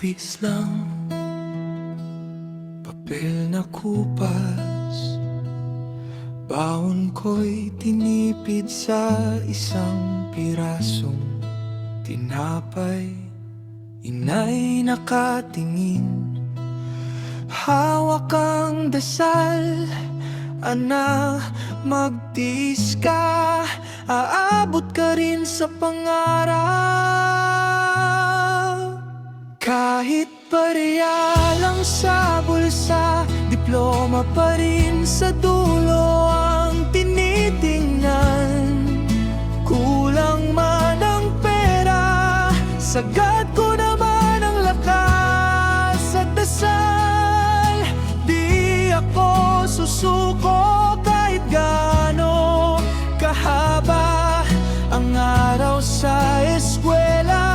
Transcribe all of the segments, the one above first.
manipis lang, papel na kupas. Baon ko'y tinipid sa isang pirasong tinapay. Inay nakatingin, hawak ang dasal. Anak, magtiis ka, aabot ka rin sa pangarap. Kahit barya lang sa bulsa, diploma pa rin sa dulo ang tinitingnan. Kulang man ang pera, sagad ko naman ang lakas at dasal. Di ako susuko kahit gaano kahaba ang araw sa eskwela.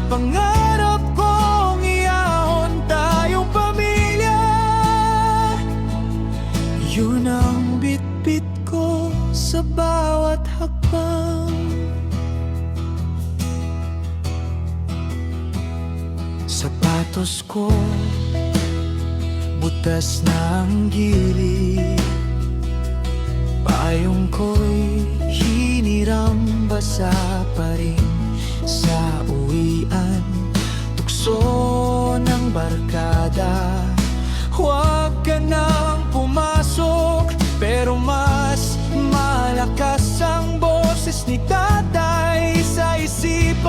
Pangarap kong iahon tayong pamilya. Yun ang bitbit ko sa bawat hakbang. Sapatos ko butas na ang gilid, payong ko'y hiniram, basa pa rin sa uwian. Tukso ng barkada, huwag ka nang pumasok. Pero mas malakas ang boses ni tatay sa isipan.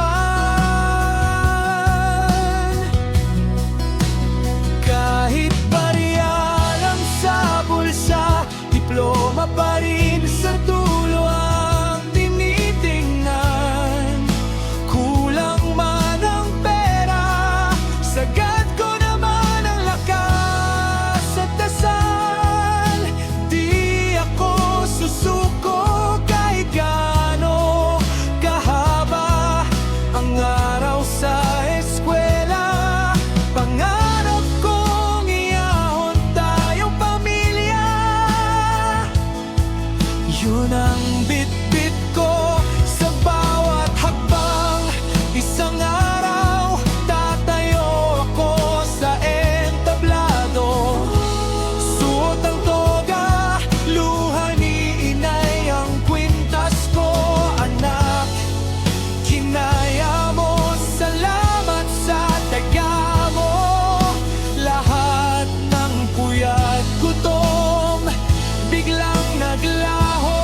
Kahit barya lang sa bulsa, diploma pa rin sa dulo ang tinitingnan. Kulang man ang pera, sagad ko naman ang lakas at dasal. Di ako susuko kahit gaano kahaba ang araw sa eskwela. Pangarap kong iahon tayong pamilya. Yun ang bitbit ko sa bawat hakbang. Isang araw tatayo ako sa entablado. Suot ang toga, luha ni inay ang kwintas ko. Anak, kinaya mo, salamat sa taga mo. Lahat ng puyat gutom biglang naglaho.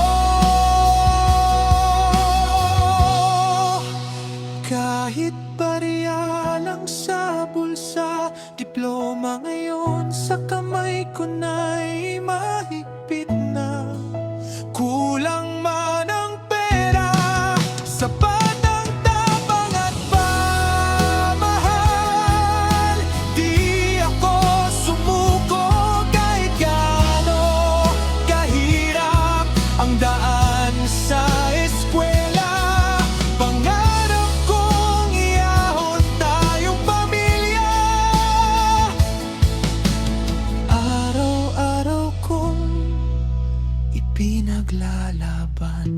Kahit barya lang sa bulsa, diploma ngayon sa kamay ko na'y mahigpit na. Kulang man ang pera, sapat ang tapang at pamahal. Di ako sumuko kahit gaano kahirap ang daan sa eskwela. Pangarap kong iahon tayong pamilya. Araw-araw kong ipinaglalaban.